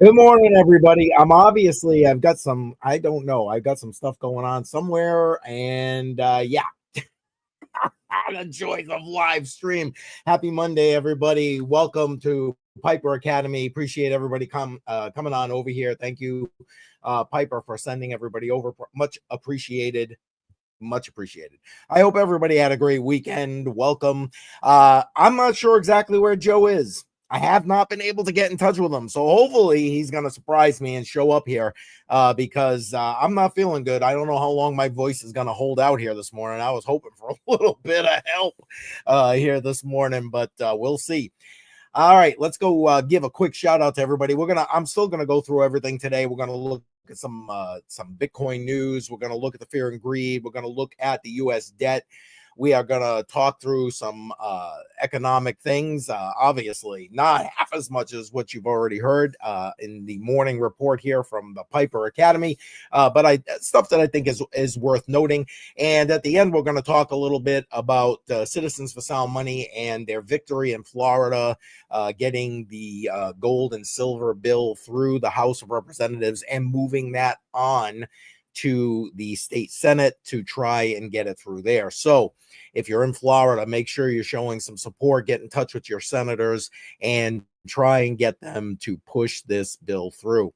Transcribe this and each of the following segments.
Good morning, everybody. I've got some, I don't know, I've got some stuff going on somewhere. And yeah, the joys of live stream. Happy Monday, everybody. Welcome to Piper Academy. Appreciate everybody coming on over here. Thank you, Piper, for sending everybody over. Much appreciated. Much appreciated. I hope everybody had a great weekend. Welcome. I'm not sure exactly where Joe is. I have not been able to get in touch with him. So hopefully he's going to surprise me and show up here because I'm not feeling good. I don't know how long my voice is going to hold out here this morning. I was hoping for a little bit of help here this morning, but we'll see. All right, let's go give a quick shout out to everybody. I'm still going to go through everything today. We're going to look at some Bitcoin news. We're going to look at the fear and greed. We're going to look at the US debt. We are going to talk through some economic things, obviously not half as much as what you've already heard in the morning report here from the Piper Academy, but stuff that I think is worth noting. And at the end, we're going to talk a little bit about Citizens for Sound Money and their victory in Florida, getting the gold and silver bill through the House of Representatives and moving that on to the state Senate to try and get it through there. So if you're in Florida, make sure you're showing some support, get in touch with your senators and try and get them to push this bill through,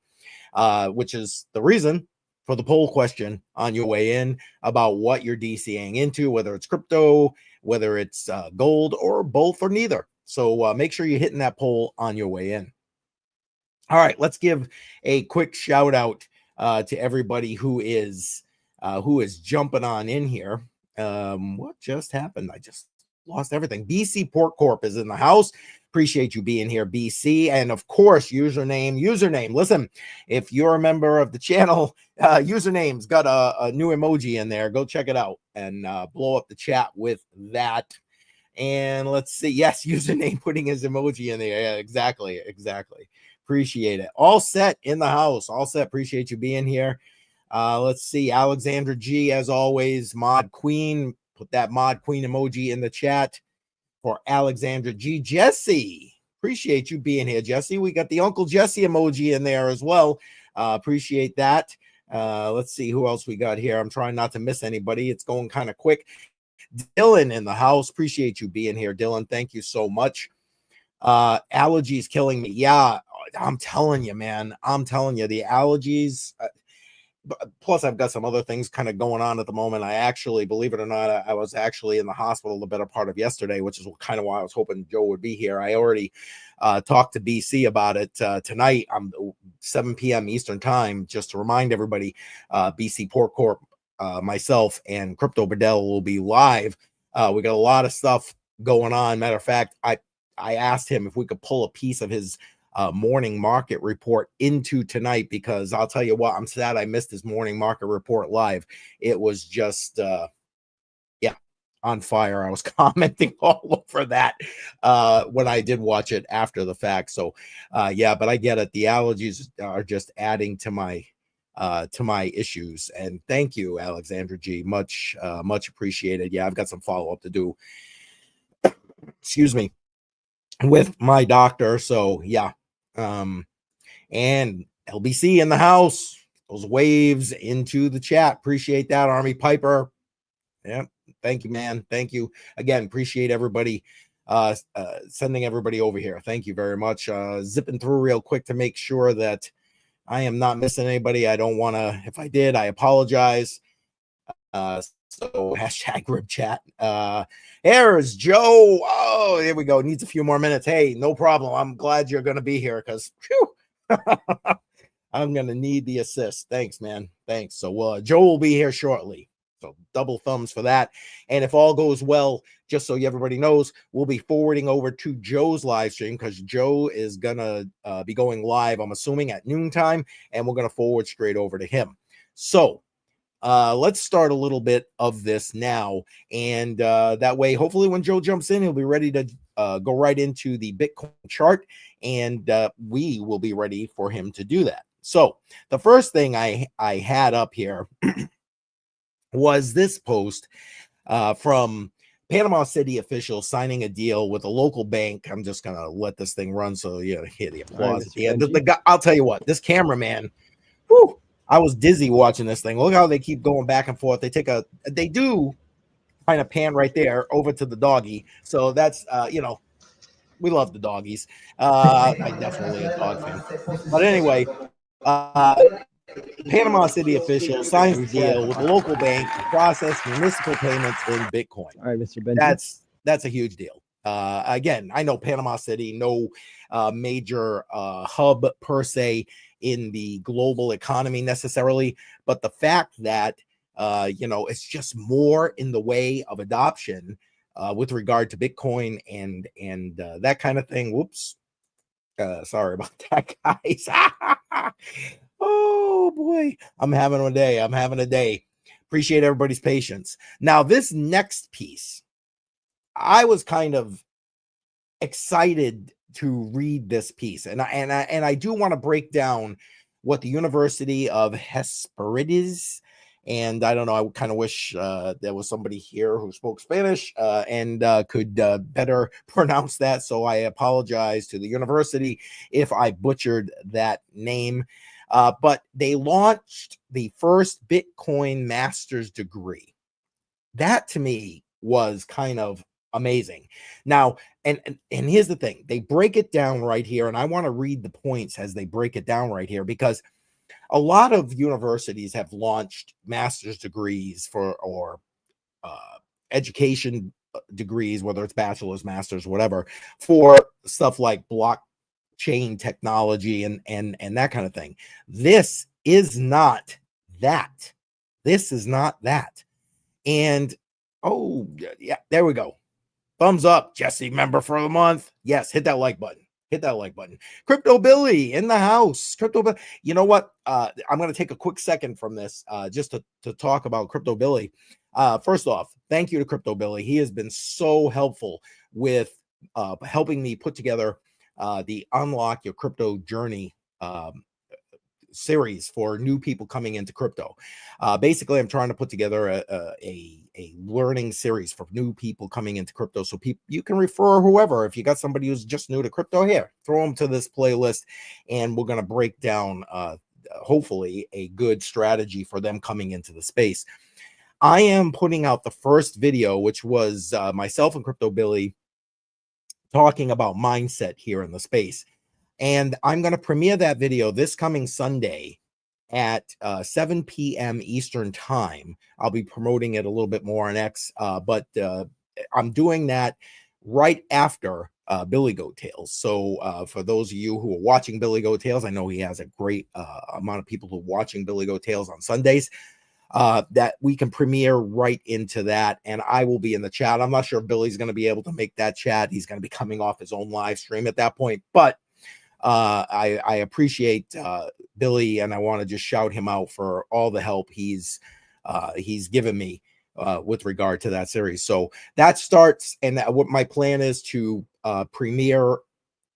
which is the reason for the poll question on your way in about what you're DCing into, whether it's crypto, whether it's gold, or both or neither. So make sure you're hitting that poll on your way in. All right, let's give a quick shout out to everybody who is jumping on in here. What just happened? I just lost everything. BC Port Corp is in the house. Appreciate you being here, BC. And of course, username. Listen, if you're a member of the channel, username's got a new emoji in there. Go check it out and blow up the chat with that. And let's see. Yes, username putting his emoji in there. Yeah, exactly. Appreciate it. All set in the house. All set. Appreciate you being here. Let's see. Alexandra G, as always, Mod Queen. Put that Mod Queen emoji in the chat for Alexandra G. Jesse, appreciate you being here, Jesse. We got the Uncle Jesse emoji in there as well. Appreciate that. Let's see who else we got here. I'm trying not to miss anybody. It's going kind of quick. Dylan in the house. Appreciate you being here, Dylan. Thank you so much. Allergies killing me. Yeah, I'm telling you, man. I'm telling you, the allergies. Plus, I've got some other things kind of going on at the moment. I actually, believe it or not, I was actually in the hospital the better part of yesterday, which is kind of why I was hoping Joe would be here. I already talked to BC about it tonight. 7 p.m. Eastern time, just to remind everybody, BC Port Corp, myself, and Crypto Bedell will be live. We got a lot of stuff going on. Matter of fact, I asked him if we could pull a piece of his morning market report into tonight, because I'll tell you what, I'm sad I missed his morning market report live. It was just on fire. I was commenting all over that when I did watch it after the fact. So but I get it. The allergies are just adding to my issues. And thank you, Alexandra G. Much appreciated. Yeah, I've got some follow-up to do. Excuse me, with my doctor. So yeah. And LBC in the house, those waves into the chat. Appreciate that, Army Piper. Yeah, thank you, man. Thank you again. Appreciate everybody sending everybody over here. Thank you very much. Zipping through real quick to make sure that I am not missing anybody. I don't want to. If I did, I apologize. So hashtag group chat. Here's Joe. Oh, here we go. Needs a few more minutes. Hey, no problem. I'm glad you're going to be here because I'm going to need the assist. Thanks, man. Thanks. So Joe will be here shortly. So double thumbs for that. And if all goes well, just so everybody knows, we'll be forwarding over to Joe's live stream because Joe is going to be going live, I'm assuming, at noontime, and we're going to forward straight over to him. So let's start a little bit of this now. And that way, hopefully when Joe jumps in, he'll be ready to go right into the Bitcoin chart, and we will be ready for him to do that. So the first thing I had up here was this post from Panama City officials signing a deal with a local bank. I'm just gonna let this thing run, so you hear the applause at the end. The guy, I'll tell you what, this cameraman, whew, I was dizzy watching this thing. Look how they keep going back and forth. They do kind of pan right there over to the doggy. So that's we love the doggies. I definitely a dog fan. But anyway, Panama City official signs the deal with a local bank to process municipal payments in Bitcoin. All right, Mr. Benji. That's a huge deal. Again, I know Panama City, no major hub per se in the global economy necessarily, but the fact that it's just more in the way of adoption with regard to Bitcoin and that kind of thing. Whoops. Sorry about that, guys. Oh boy, I'm having a day. Appreciate everybody's patience. Now, this next piece, I was kind of excited to read this piece, and I do want to break down what the University of Hesperides, and I don't know, I kind of wish there was somebody here who spoke Spanish and could better pronounce that. So I apologize to the university if I butchered that name. But they launched the first Bitcoin master's degree. That to me was kind of amazing. Now, and here's the thing, they break it down right here, and I want to read the points as they break it down right here, because a lot of universities have launched master's degrees or education degrees, whether it's bachelor's, master's, whatever, for stuff like blockchain technology and that kind of thing. This is not that. This is not that. And oh yeah, there we go. Thumbs up, Jesse, member for the month. Yes, hit that like button. Hit that like button. Crypto Billy in the house. Crypto Billy. You know what? I'm going to take a quick second from this just to talk about Crypto Billy. First off, thank you to Crypto Billy. He has been so helpful with helping me put together the Unlock Your Crypto Journey series for new people coming into crypto. Basically, I'm trying to put together a learning series for new people coming into crypto, so you can refer whoever. If you got somebody who's just new to crypto, here, throw them to this playlist, and we're going to break down hopefully a good strategy for them coming into the space. I am putting out the first video, which was myself and Crypto Billy talking about mindset here in the space. And I'm going to premiere that video this coming Sunday at 7 p.m. Eastern time. I'll be promoting it a little bit more on X, but I'm doing that right after Billy Goat Tales. So for those of you who are watching Billy Goat Tales, I know he has a great amount of people who are watching Billy Goat Tales on Sundays, that we can premiere right into that. And I will be in the chat. I'm not sure if Billy's going to be able to make that chat. He's going to be coming off his own live stream at that point, but I appreciate Billy, and I want to just shout him out for all the help he's given me with regard to that series. So that starts, and what my plan is to premiere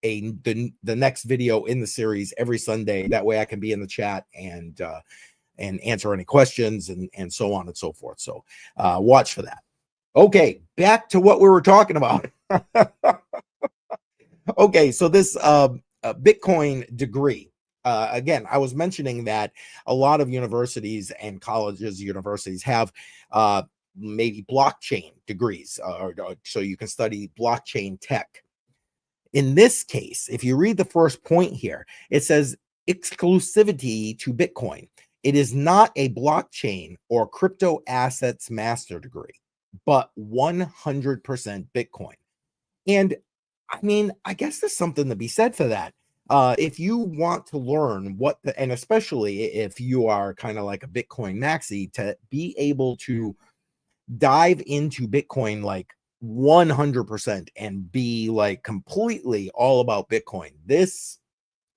the next video in the series every Sunday. That way I can be in the chat and answer any questions and so on and so forth. So watch for that. Okay, back to what we were talking about. Okay, so this Bitcoin degree. Again, I was mentioning that a lot of universities and colleges, universities have maybe blockchain degrees, so you can study blockchain tech. In this case, if you read the first point here, it says exclusivity to Bitcoin. It is not a blockchain or crypto assets master degree, but 100% Bitcoin. And I mean, I guess there's something to be said for that. If you want to learn and especially if you are kind of like a Bitcoin maxi, to be able to dive into Bitcoin like 100% and be like completely all about Bitcoin, this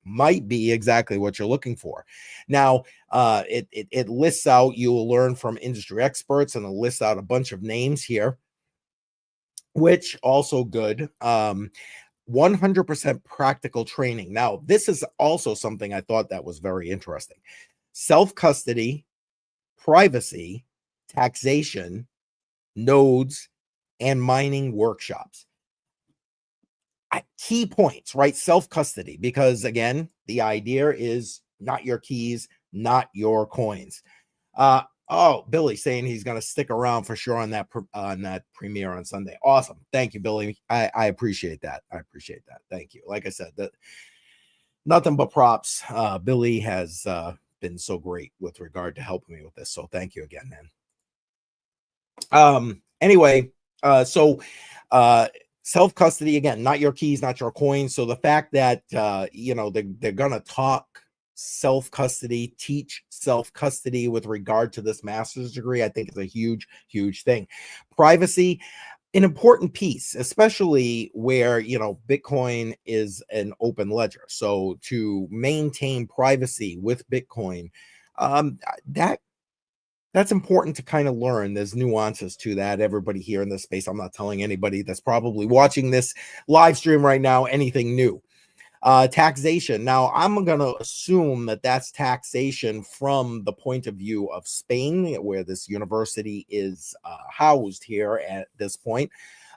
might be exactly what you're looking for. Now, it lists out, you will learn from industry experts, and it lists out a bunch of names here, which also good. 100% practical training. Now, this is also something I thought that was very interesting. Self-custody, privacy, taxation, nodes, and mining workshops. Key points, right? Self-custody, because again, the idea is not your keys, not your coins. Oh, Billy saying he's going to stick around for sure on that premiere on Sunday. Awesome. Thank you, Billy. I appreciate that. I appreciate that. Thank you. Like I said, that nothing but props. Billy has been so great with regard to helping me with this. So thank you again, man. Anyway, so self-custody, again, not your keys, not your coins. So the fact that you know, they're gonna talk self-custody, teach self-custody with regard to this master's degree, I think is a huge thing. Privacy, an important piece, especially where, you know, Bitcoin is an open ledger. So to maintain privacy with Bitcoin, that's important to kind of learn. There's nuances to that. Everybody here in this space, I'm not telling anybody that's probably watching this live stream right now anything new. Taxation. Now, I'm going to assume that that's taxation from the point of view of Spain, where this university is housed here at this point.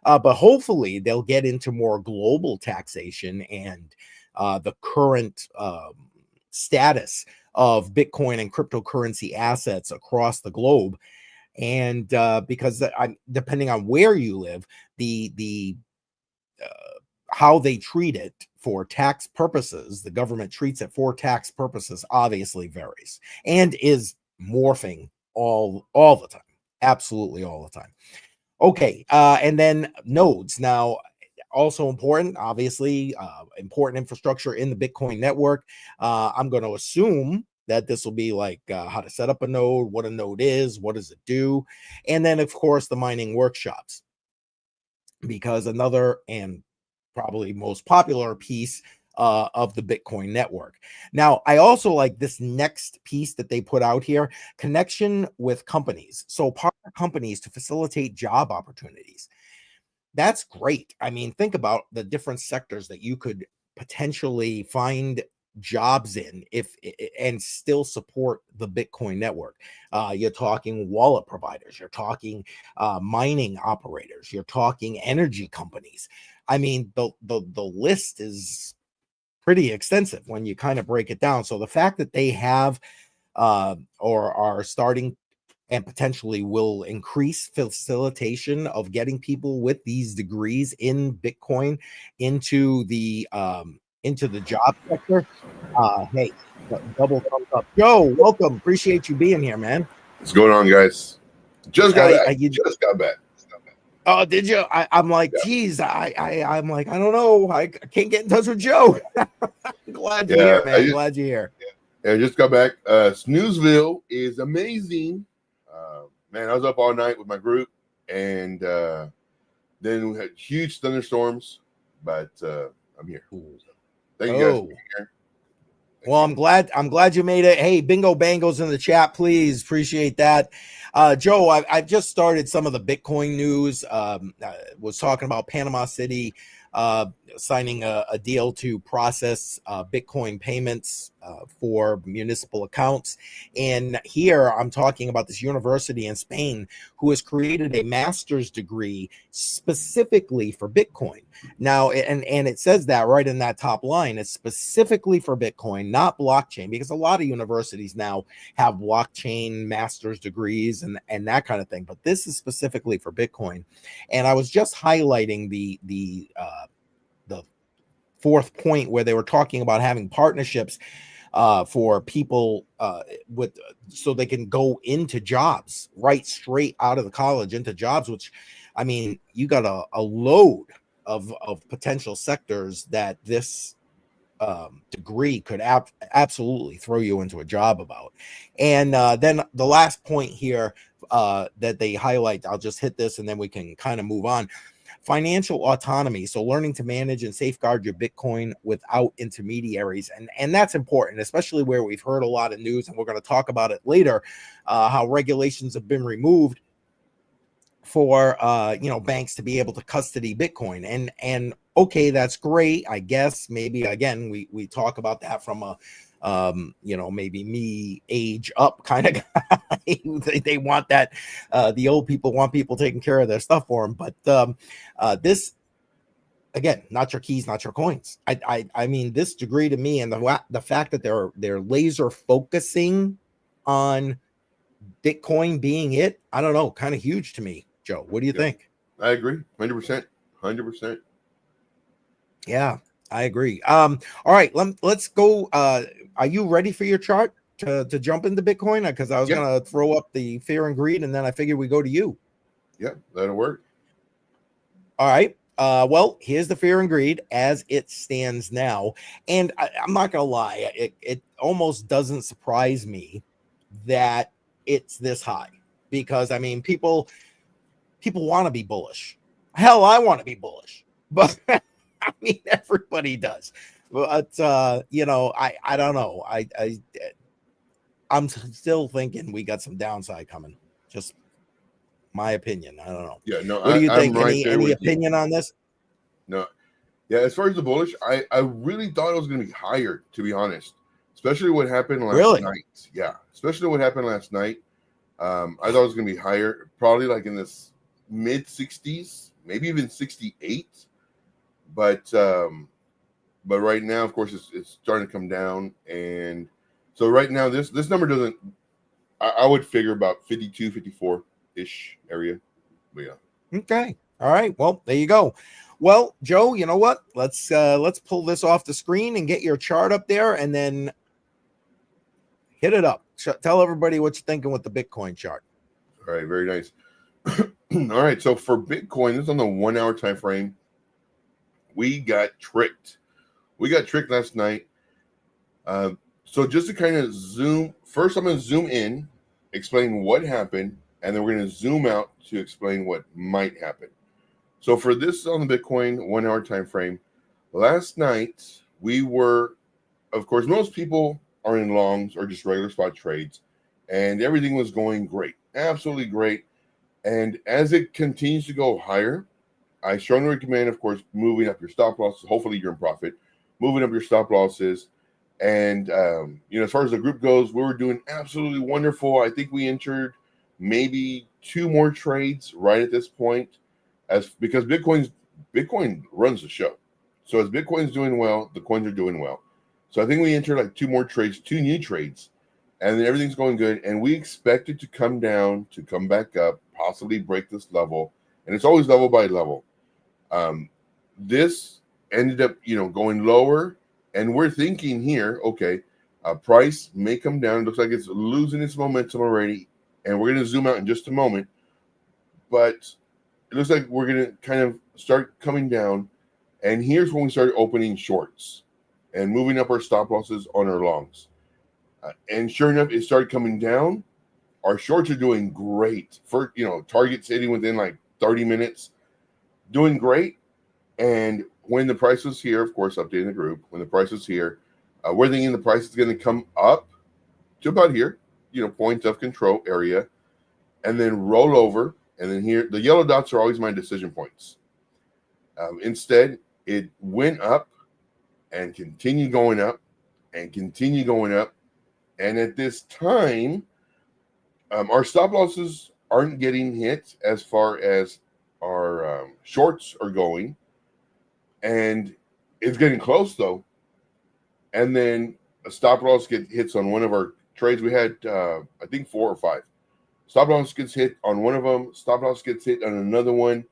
But hopefully they'll get into more global taxation and the current status of Bitcoin and cryptocurrency assets across the globe. And because depending on where you live, the how they treat it for tax purposes, the government treats it for tax purposes, obviously varies and is morphing all the time. Absolutely all the time. Okay, and then nodes. Now, also important, obviously, important infrastructure in the Bitcoin network. I'm going to assume that this will be like how to set up a node, what a node is, what does it do, and then, of course, the mining workshops. Because another and probably most popular piece of the Bitcoin network. Now, I also like this next piece that they put out here, connection with companies. So partner companies to facilitate job opportunities. That's great. I mean, think about the different sectors that you could potentially find jobs in and still support the Bitcoin network. You're talking wallet providers, you're talking mining operators, you're talking energy companies. I mean, the list is pretty extensive when you kind of break it down. So the fact that they have or are starting and potentially will increase facilitation of getting people with these degrees in Bitcoin into the job sector. Hey, double thumbs up. Joe, welcome. Appreciate you being here, man. What's going on, guys? Just got back. Just got back. Oh, did you? I'm like, geez, I'm like, I don't know. I can't get in touch with Joe. Glad you're here, man. Glad you're here. Yeah, I just got back. Snoozeville is amazing. Man, I was up all night with my group, and then we had huge thunderstorms, but I'm here. Thank you guys for being here. Well, I'm glad you made it. Hey, bingo bangos in the chat, please. Appreciate that. Joe, I've just started some of the Bitcoin news. Was talking about Panama City signing a deal to process Bitcoin payments for municipal accounts. And here I'm talking about this university in Spain who has created a master's degree specifically for Bitcoin. Now, and it says that right in that top line, it's specifically for Bitcoin, not blockchain, because a lot of universities now have blockchain master's degrees and that kind of thing. But this is specifically for Bitcoin. And I was just highlighting the fourth point where they were talking about having partnerships for people so they can go into jobs right straight out of the college into jobs, which, I mean, you got a load of potential sectors that this degree could absolutely throw you into a job about. And then the last point here that they highlight, I'll just hit this and then we can kind of move on. Financial autonomy. So learning to manage and safeguard your Bitcoin without intermediaries. And that's important, especially where we've heard a lot of news, and we're going to talk about it later, how regulations have been removed for banks to be able to custody Bitcoin. And okay, that's great. I guess maybe again we talk about that from a maybe me age up kind of guy. they want that. The old people want people taking care of their stuff for them. But this, again, not your keys, not your coins. I mean, this degree to me, and the fact that they're laser focusing on Bitcoin being it, I don't know, kind of huge to me. Joe, what do you think? I agree, 100%. Yeah, I agree. All right, let's go. Are you ready for your chart to jump into Bitcoin? Because I was gonna throw up the fear and greed, and then I figured we go to you. Yeah, that'll work. All right. Well, here's the fear and greed as it stands now, and I'm not gonna lie, it almost doesn't surprise me that it's this high, because I mean, people want to be bullish. Hell, I want to be bullish, but I mean, everybody does. But I don't know. I'm still thinking we got some downside coming. Just my opinion. I don't know. Yeah, no. What do you think? Right Any opinion on this? No. Yeah, as far as the bullish, I really thought it was going to be higher, to be honest. Especially what happened last night. Yeah, especially what happened last night. I thought it was going to be higher, probably like in this mid 60s, maybe even 68. But right now, of course, it's starting to come down, and so right now this number doesn't. I would figure about 52, 54 ish area. But yeah. Okay. All right. Well, there you go. Well, Joe, you know what? Let's pull this off the screen and get your chart up there, and then hit it up. Tell everybody what you're thinking with the Bitcoin chart. All right. Very nice. All right. So for Bitcoin, this is on the 1 hour time frame. We got tricked. We got tricked last night. So just to kind of zoom, first I'm going to zoom in, explain what happened, and then we're going to zoom out to explain what might happen. So for this on the Bitcoin 1 hour time frame, last night we were, of course, most people are in longs or just regular spot trades, and everything was going great, absolutely great. And as it continues to go higher, I strongly recommend, of course, moving up your stop losses. Hopefully you're in profit, moving up your stop losses. And, as far as the group goes, we were doing absolutely wonderful. I think we entered maybe 2 more trades right at this point, because Bitcoin runs the show. So as Bitcoin's doing well, the coins are doing well. So I think we entered like 2 more trades, 2 new trades, and then everything's going good. And we expect it to come down, to come back up, possibly break this level. And it's always level by level. This ended up, going lower, and we're thinking here, okay, price may come down. It looks like it's losing its momentum already, and we're going to zoom out in just a moment. But it looks like we're going to kind of start coming down, and here's when we started opening shorts and moving up our stop losses on our longs. And sure enough, it started coming down. Our shorts are doing great. For targets hitting within like 30 minutes, doing great. And when the price was here, of course, updating the group, when the price was here, we're thinking the price is going to come up to about here, point of control area, and then roll over. And then here, the yellow dots are always my decision points. Instead, it went up and continued going up and continued going up. And at this time, our stop losses aren't getting hit as far as our shorts are going. And it's getting close, though. And then a stop loss hits on one of our trades. We had, I think, 4 or 5. Stop loss gets hit on one of them. Stop loss gets hit on another one.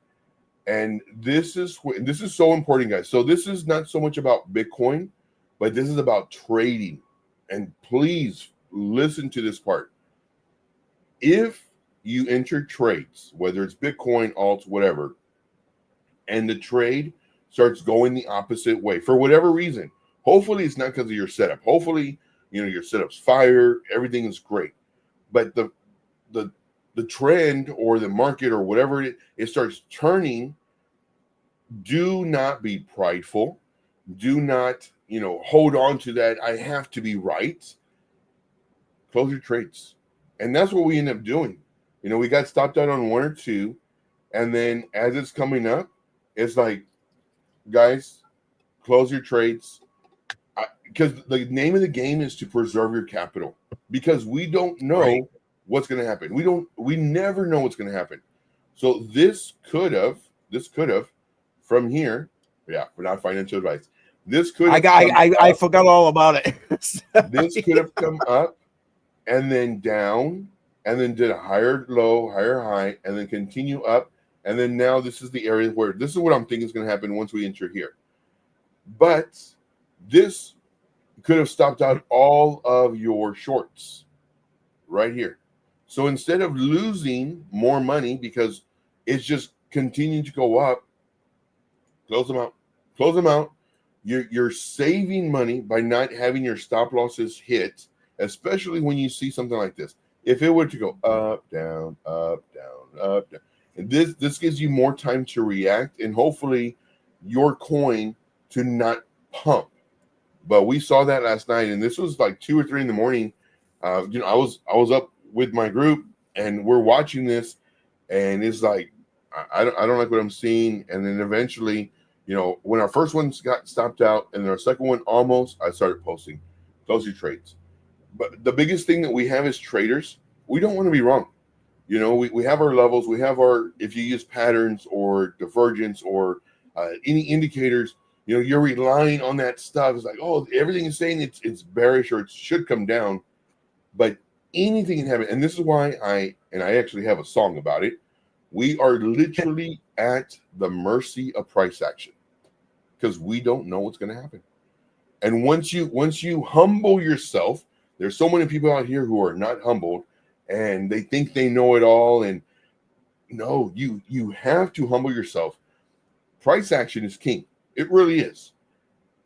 And this is so important, guys. So this is not so much about Bitcoin, but this is about trading. And please listen to this part. If you enter trades, whether it's Bitcoin, alts, whatever, and the trade starts going the opposite way for whatever reason, hopefully it's not because of your setup. Hopefully, your setup's fire, everything is great. But the trend or the market or whatever it starts turning, do not be prideful. Do not, hold on to that. I have to be right. Close your trades. And that's what we end up doing. We got stopped out on 1 or 2. And then as it's coming up, it's like, guys, close your trades. because the name of the game is to preserve your capital, because we don't know what's going to happen. We never know what's going to happen. So this could have from here. Yeah, we're not financial advice. This could have I forgot all about it. This could have come up and then down and then did a higher low, higher high, and then continue up. And then now this is the area where this is what I'm thinking is going to happen once we enter here. But this could have stopped out all of your shorts right here. So instead of losing more money because it's just continuing to go up, close them out. Close them out. You're saving money by not having your stop losses hit, especially when you see something like this. If it were to go up, down, up, down, up, down, and this gives you more time to react and hopefully your coin to not pump. But we saw that last night, and this was like 2 or 3 in the morning. I was up with my group, and we're watching this, and it's like I don't like what I'm seeing. And then eventually, when our first one got stopped out, and our second one almost, I started posting, close your trades. But the biggest thing that we have as traders, we don't want to be wrong. We have our levels, we have our, if you use patterns or divergence or any indicators, you're relying on that stuff. It's like, oh, everything is saying it's bearish or it should come down, but anything can happen. And this is why I actually have a song about it. We are literally at the mercy of price action because we don't know what's going to happen. And once you humble yourself, there's so many people out here who are not humbled and they think they know it all. And no, you have to humble yourself. Price action is king. It really is.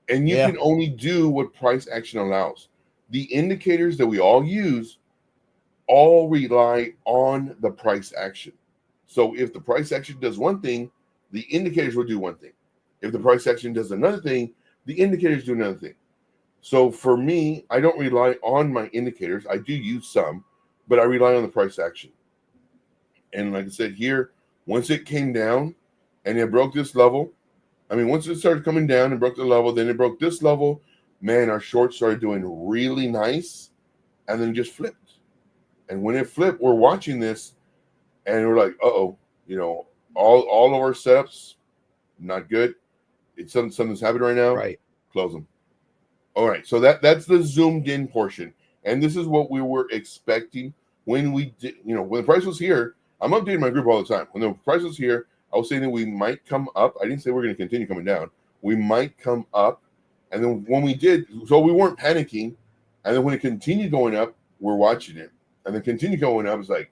And you can only do what price action allows. The indicators that we all use all rely on the price action. So if the price action does one thing, the indicators will do one thing. If the price action does another thing, the indicators do another thing. So for me, I don't rely on my indicators. I do use some, but I rely on the price action. And like I said here, once it came down and it broke this level, once it started coming down and broke the level, then it broke this level, man, our shorts started doing really nice and then just flipped. And when it flipped, we're watching this and we're like, all of our setups, not good. It's something's happening right now. Right. Close them. All right. So that's the zoomed in portion. And this is what we were expecting when we did, when the price was here. I'm updating my group all the time. When the price was here, I was saying that we might come up. I didn't say we're going to continue coming down. We might come up. And then when we did, so we weren't panicking. And then when it continued going up, we're watching it. And then continue going up. It's like,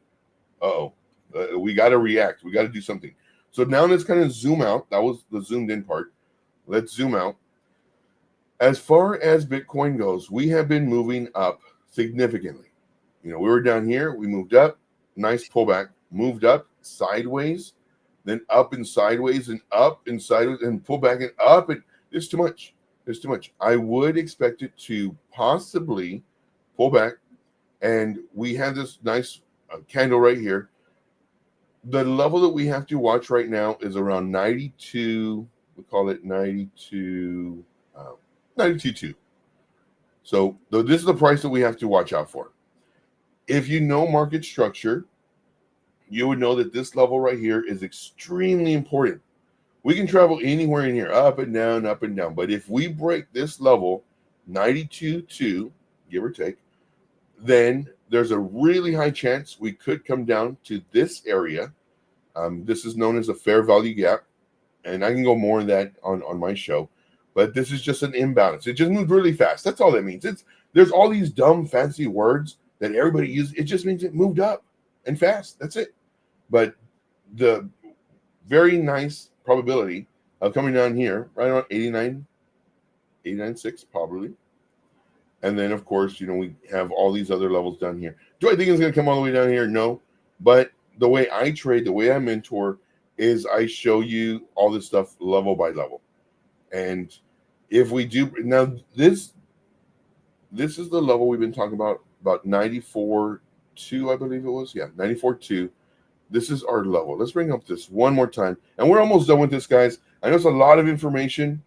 we got to react. We got to do something. So now let's kind of zoom out. That was the zoomed in part. Let's zoom out. As far as Bitcoin goes, we have been moving up significantly. We were down here. We moved up. Nice pullback. Moved up sideways. Then up and sideways and up and sideways and pull back and up. And it's too much. It's too much. I would expect it to possibly pull back. And we have this nice candle right here. The level that we have to watch right now is around 92. We call it 92.2. So this is the price that we have to watch out for. If you know market structure, you would know that this level right here is extremely important. We can travel anywhere in here, up and down, up and down. But if we break this level, 92.2, give or take, then there's a really high chance we could come down to this area. This is known as a fair value gap. And I can go more on that on my show. But this is just an imbalance. It just moved really fast. That's all that means. There's all these dumb, fancy words that everybody uses. It just means it moved up and fast. That's it. But the very nice probability of coming down here, right around 89.6 probably. And then, of course, we have all these other levels down here. Do I think it's going to come all the way down here? No. But the way I trade, the way I mentor, is I show you all this stuff level by level. And if we do, now this is the level we've been talking about 94.2, I believe it was. Yeah, 94.2. This is our level. Let's bring up this one more time. And we're almost done with this, guys. I know it's a lot of information,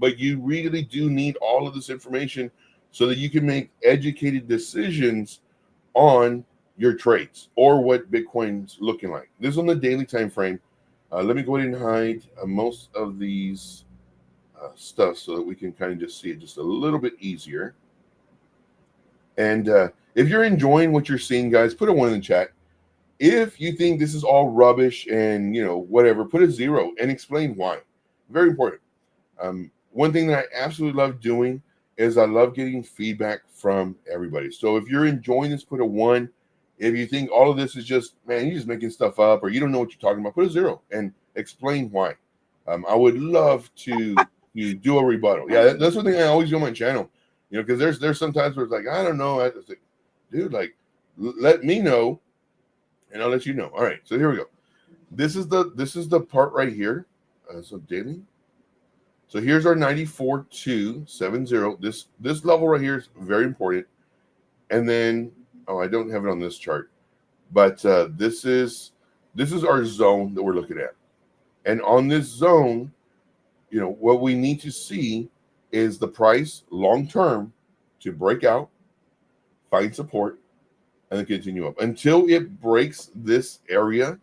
but you really do need all of this information so that you can make educated decisions on your trades or what Bitcoin's looking like. This is on the daily time frame. Let me go ahead and hide most of these stuff so that we can kind of just see it just a little bit easier. And if you're enjoying what you're seeing, guys, put a 1 in the chat. If you think this is all rubbish and, you know, whatever, put a 0 and explain why. Very important. One thing that I absolutely love doing is I love getting feedback from everybody. So if you're enjoying this, put a 1. If you think all of this is just, man, you're just making stuff up or you don't know what you're talking about, put a 0 and explain why. I would love to do a rebuttal. Yeah, that's one thing I always do on my channel. You know, because there's sometimes where it's like, I don't know. I just like, dude, like, let me know and I'll let you know. All right, so here we go. This is the part right here. So daily. So here's our 94.270. This level right here is very important. And then, oh, I don't have it on this chart, but this is our zone that we're looking at. And on this zone, you know, what we need to see is the price long term to break out, find support, and then continue up. Until it breaks this area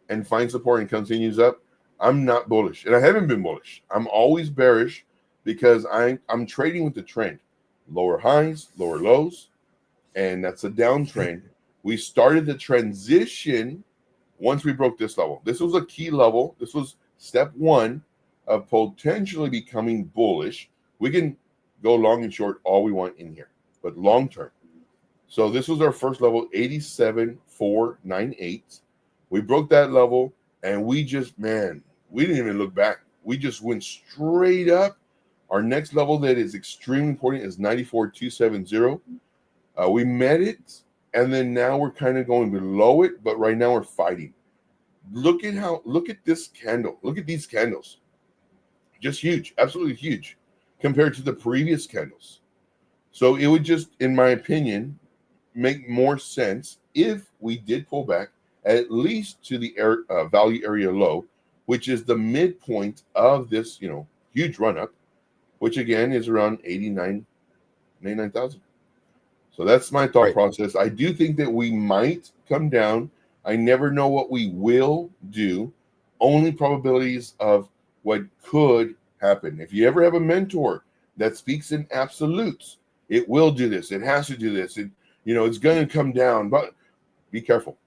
and finds support and continues up, I'm not bullish. And I haven't been bullish. I'm always bearish because I'm trading with the trend. Lower highs, lower lows, and that's a downtrend. We started the transition once we broke this level. This was a key level. This was step 1 of potentially becoming bullish. We can go long and short all we want in here, but long term. So this was our first level, 87,498. We broke that level, and we just, man, we didn't even look back. We just went straight up. Our next level that is extremely important is 94,270. We met it, and then now we're kind of going below it, but right now we're fighting. Look at this candle. Look at these candles. Just huge, absolutely huge compared to the previous candles. So it would just, in my opinion, make more sense if we did pull back at least to the value area low, which is the midpoint of this, you know, huge run up, which again is around 89,000. So that's my thought process. I do think that we might come down. I never know what we will do. Only probabilities of what could happen. If you ever have a mentor that speaks in absolutes, it will do this. It has to do this. It, you know, it's going to come down. But be careful.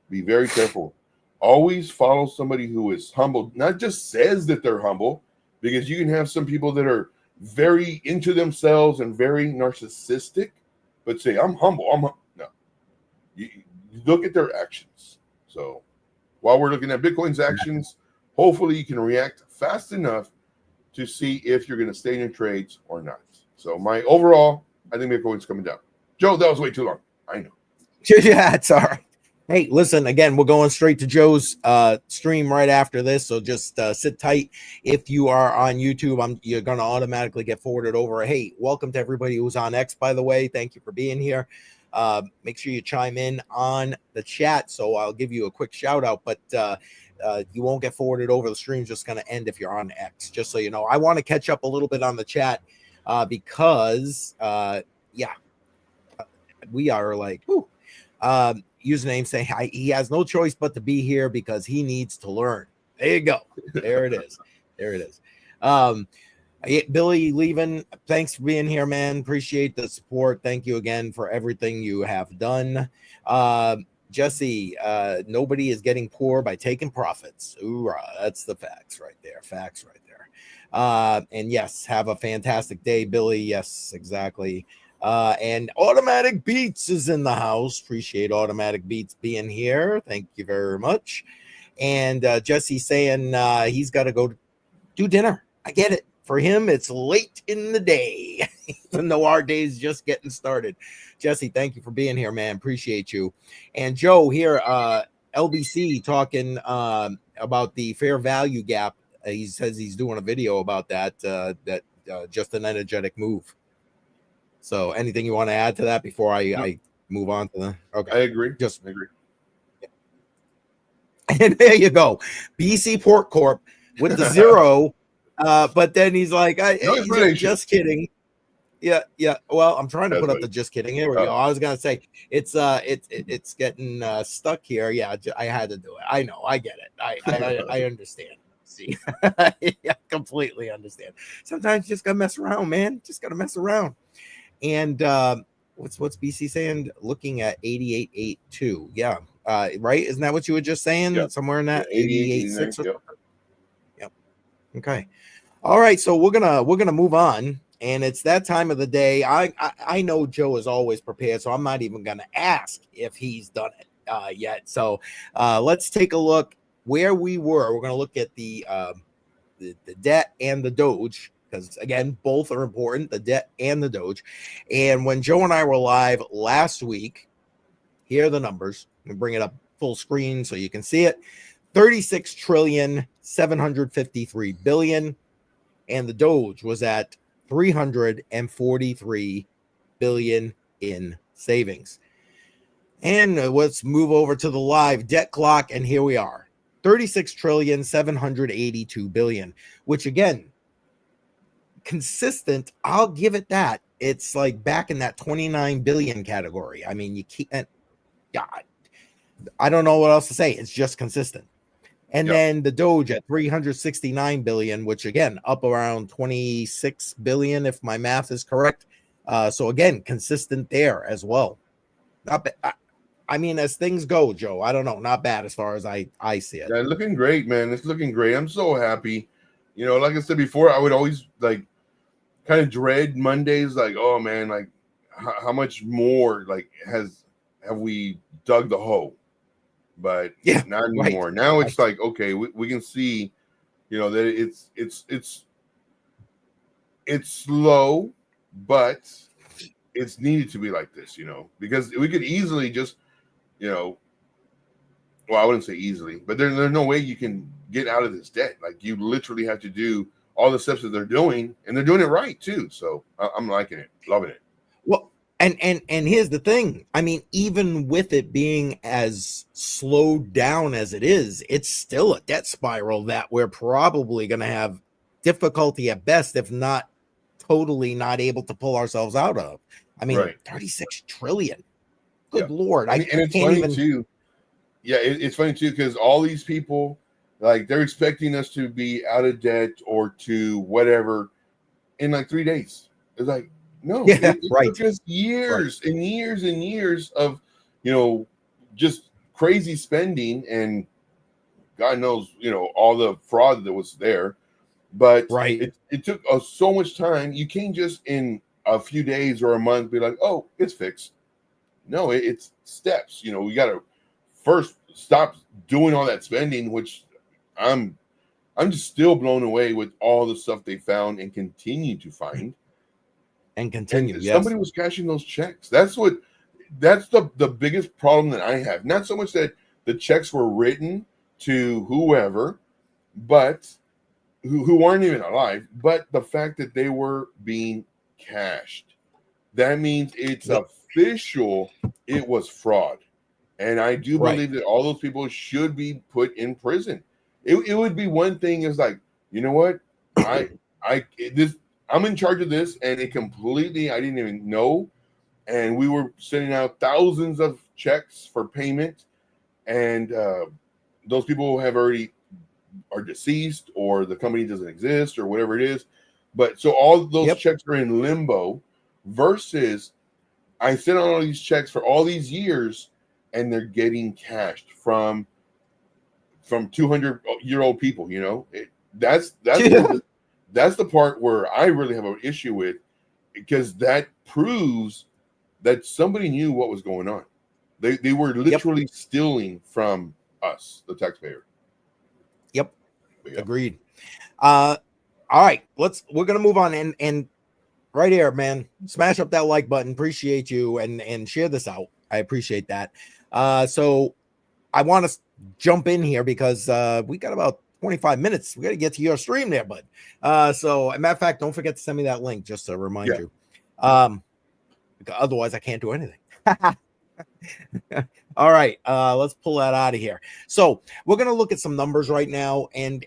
Be very careful. Always follow somebody who is humble. Not just says that they're humble, because you can have some people that are very into themselves and very narcissistic, but say, I'm humble. No. You look at their actions. So while we're looking at Bitcoin's actions, hopefully you can react fast enough to see if you're going to stay in your trades or not. So my overall, I think Bitcoin's coming down. Joe, that was way too long. I know. Yeah, it's all right. Hey, listen, again, we're going straight to Joe's stream right after this, so just sit tight. If you are on YouTube, you're going to automatically get forwarded over. Hey, welcome to everybody who's on X, by the way. Thank you for being here. Make sure you chime in on the chat, so I'll give you a quick shout out, but you won't get forwarded over. The stream's just going to end if you're on X, just so you know. I want to catch up a little bit on the chat because, yeah, we are like, whew. Username saying he has no choice but to be here because he needs to learn. There you go. There it is. There it is. Billy leaving, thanks for being here, man. Appreciate the support. Thank you again for everything you have done. Jesse, nobody is getting poor by taking profits. Hoorah, that's the facts right there. Facts right there. And yes, have a fantastic day, Billy. Yes, exactly. And Automatic Beats is in the house. Appreciate Automatic Beats being here. Thank you very much. And Jesse saying he's got to go do dinner. I get it. For him, it's late in the day, even though our day is just getting started. Jesse, thank you for being here, man. Appreciate you. And Joe here, LBC talking about the fair value gap. He says he's doing a video about that. Just an energetic move. So anything you want to add to that before I move on to the okay. I agree. I agree. And there you go. BC Port Corp with the 0 But then he's like, No explanation. just kidding. Yeah. Well, I'm trying to That's put up funny. the just kidding. Here we go. I was gonna say it's getting stuck here. Yeah, I had to do it. I know. I get it. I understand. See, yeah, completely understand. Sometimes you just gotta mess around, man. Just gotta mess around. And what's BC saying? Looking at 88.82. Yeah. Right. Isn't that what you were just saying? Yeah. Somewhere in that 88.6 or yeah. something. Yep. Okay. All right. So we're gonna move on. And it's that time of the day. I know Joe is always prepared, so I'm not even going to ask if he's done it yet. So let's take a look where we were. We're going to look at the debt and the Doge, because, again, both are important, the debt and the Doge. And when Joe and I were live last week, here are the numbers. Let me bring it up full screen so you can see it. 36,753 billion. And the Doge was at 343 billion in savings. And let's move over to the live debt clock, and here we are, 36,782 billion, which, again, consistent. I'll give it that. It's like back in that 29 billion category. I mean, you can't. God, I don't know what else to say. It's just consistent. And then the Doge at 369 billion, which, again, up around 26 billion, if my math is correct. So, again, consistent there as well. Not bad. I mean, as things go, Joe, I don't know. Not bad as far as I see it. Yeah, looking great, man. It's looking great. I'm so happy. You know, like I said before, I would always like kind of dread Mondays. Like, oh man, like how much more like have we dug the hole? But yeah, not anymore. Right. Now it's like, okay, we can see, you know, that it's slow, but it's needed to be like this, you know, because we could easily just, you know, well, I wouldn't say easily, but there's no way you can get out of this debt. Like, you literally have to do all the steps that they're doing, and they're doing it right too. So I'm liking it, loving it. Well, and here's the thing. I mean, even with it being as slowed down as it is, it's still a debt spiral that we're probably going to have difficulty at best, if not totally not able to pull ourselves out of. I mean, right. 36 trillion. Good Lord. And it's funny too. Yeah, it's funny too, because all these people, like, they're expecting us to be out of debt or to whatever in like 3 days. It's like, no, it took us years and years and years of, you know, just crazy spending, and God knows, you know, all the fraud that was there. But it took us so much time. You can't just in a few days or a month be like, oh, it's fixed. No, it's steps. You know, we got to first stop doing all that spending, which I'm just still blown away with all the stuff they found and continue to find. And continue. And somebody was cashing those checks. That's the biggest problem that I have. Not so much that the checks were written to whoever, but who aren't even alive, but the fact that they were being cashed. That means it's official. It was fraud. And I do believe that all those people should be put in prison. It would be one thing is like, you know what? I'm in charge of this, and it completely, I didn't even know. And we were sending out thousands of checks for payment. And those people are deceased, or the company doesn't exist, or whatever it is. But so all those checks are in limbo, versus I sent out all these checks for all these years, and they're getting cashed from 200-year-old people. You know, that's the part where I really have an issue with, because that proves that somebody knew what was going on. They were literally stealing from us, the taxpayer. Yep. Agreed. All right, we're gonna move on, and right here, man, smash up that like button. Appreciate you, and share this out. I appreciate that. So I want to jump in here because we got about 25 minutes. We got to get to your stream there, bud. So, as a matter of fact, don't forget to send me that link just to remind you. Otherwise, I can't do anything. All right, let's pull that out of here. So we're going to look at some numbers right now, and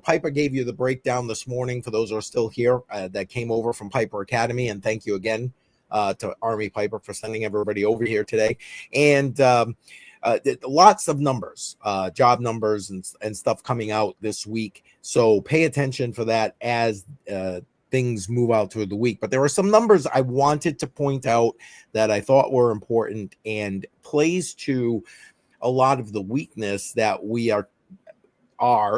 Piper gave you the breakdown this morning for those who are still here that came over from Piper Academy, and thank you again to Army Piper for sending everybody over here today. And lots of numbers, job numbers and stuff coming out this week. So pay attention for that as things move out through the week. But there are some numbers I wanted to point out that I thought were important and plays to a lot of the weakness that we are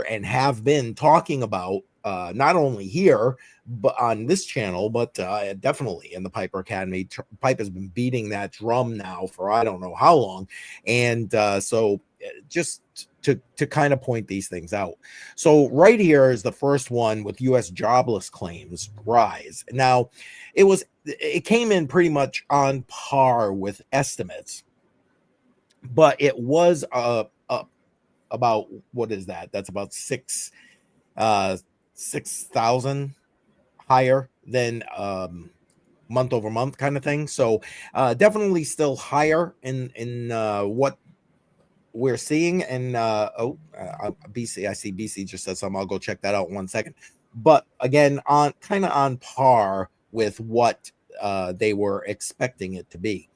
and have been talking about, not only here but on this channel, but definitely in the Piper Academy. Pipe has been beating that drum now for I don't know how long, and so just to kind of point these things out. So right here is the first one with U.S. jobless claims rise. Now, it came in pretty much on par with estimates, but it was up about, what is that? That's about 6,000 higher than month over month kind of thing. So definitely still higher in what we're seeing. And BC, I see BC just said something. I'll go check that out in 1 second. But again, on par with what they were expecting it to be.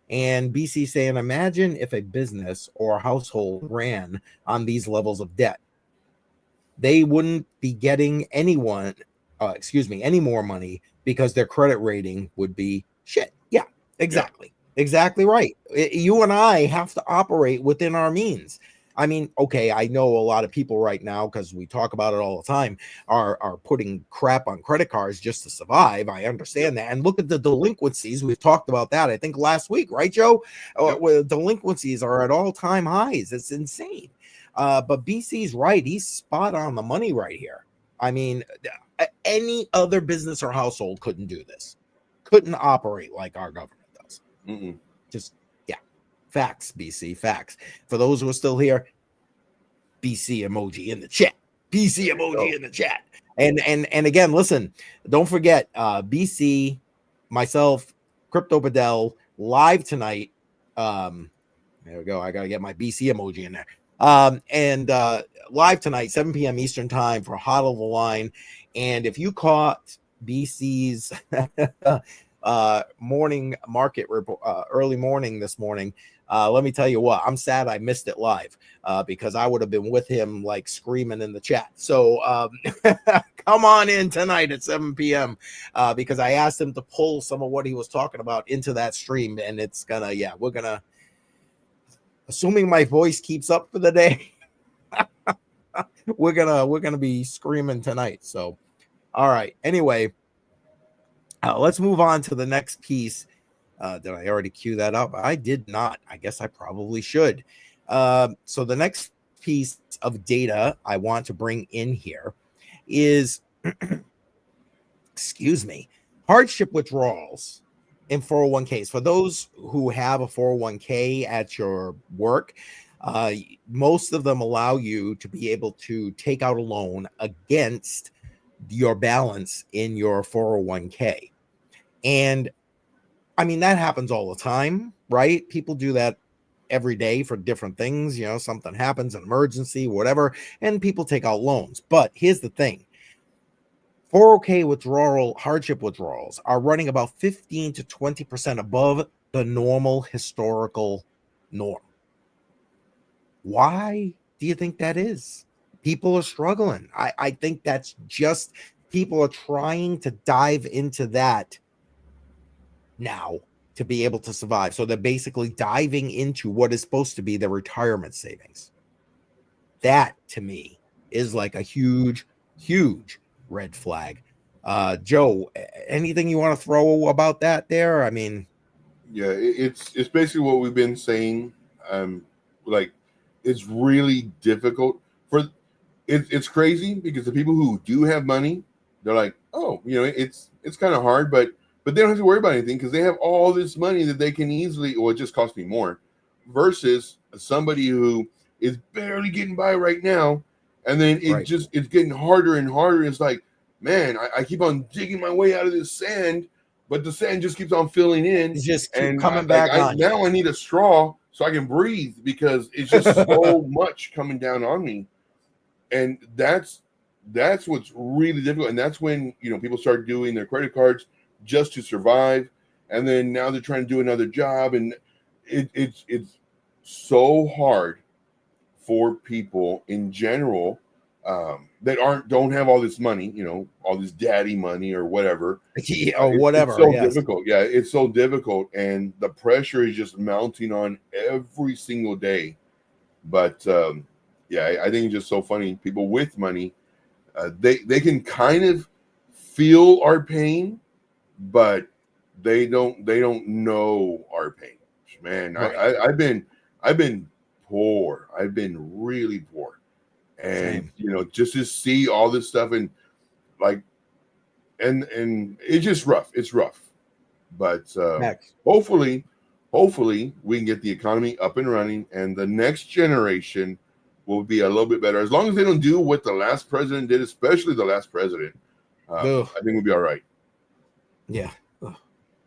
And BC saying, imagine if a business or a household ran on these levels of debt. They wouldn't be getting any more money because their credit rating would be shit. Yeah, exactly. Yeah. Exactly right. You and I have to operate within our means. I mean, okay, I know a lot of people right now, because we talk about it all the time, are putting crap on credit cards just to survive. I understand that. And look at the delinquencies. We've talked about that, I think, last week, right, Joe? Where delinquencies are at all-time highs. It's insane. But BC's right. He's spot on the money right here. I mean, any other business or household couldn't do this. Couldn't operate like our government does. Just, yeah. Facts, BC, facts. For those who are still here, BC emoji in the chat. BC emoji in the chat. And again, listen, don't forget, BC, myself, Crypto Bedell, live tonight. There we go. I got to get my BC emoji in there. And live tonight, 7 p.m. Eastern time for Hodl the Line. And if you caught BC's morning market report, early morning this morning, let me tell you what, I'm sad I missed it live because I would have been with him like screaming in the chat. So come on in tonight at 7 p.m. Because I asked him to pull some of what he was talking about into that stream, and it's gonna, we're gonna, assuming my voice keeps up for the day, we're gonna be screaming tonight. So, all right. Anyway, let's move on to the next piece. Did I already cue that up? I did not. I guess I probably should. So the next piece of data I want to bring in here is, excuse me, hardship withdrawals in 401ks. For those who have a 401k at your work, most of them allow you to be able to take out a loan against your balance in your 401k. And I mean, that happens all the time, right? People do that every day for different things. Something happens, an emergency, whatever, and people take out loans. But here's the thing. 401k hardship withdrawals are running about 15 to 20% above the normal historical norm. Why do you think that is? People are struggling. I think that's just people are trying to dive into that now to be able to survive. So they're basically diving into what is supposed to be their retirement savings. That, to me, is like a huge, huge red flag. Joe, anything you want to throw about that there? I mean, yeah, it's basically what we've been saying. Like, it's really difficult it's crazy because the people who do have money, they're like, oh, it's kind of hard, but they don't have to worry about anything because they have all this money that they can easily, it just costs me more, versus somebody who is barely getting by right now, and then it's getting harder and harder. It's like, man, I keep on digging my way out of this sand, but the sand just keeps on filling in. It's just coming back on. Now I need a straw so I can breathe, because it's just so much coming down on me. And that's what's really difficult. And that's when, people start doing their credit cards just to survive. And then now they're trying to do another job. And it's so hard for people in general that don't have all this money, all this daddy money or whatever. Or whatever. It's so difficult. Yeah, it's so difficult. And the pressure is just mounting on every single day. But I think it's just so funny. People with money, they can kind of feel our pain, but they don't know our pain. Man, right. I've been poor. I've been really poor. And just to see all this stuff, and and it's just rough. It's rough. But hopefully we can get the economy up and running, and the next generation will be a little bit better. As long as they don't do what the last president did, especially the last president, I think we'll be all right. Yeah.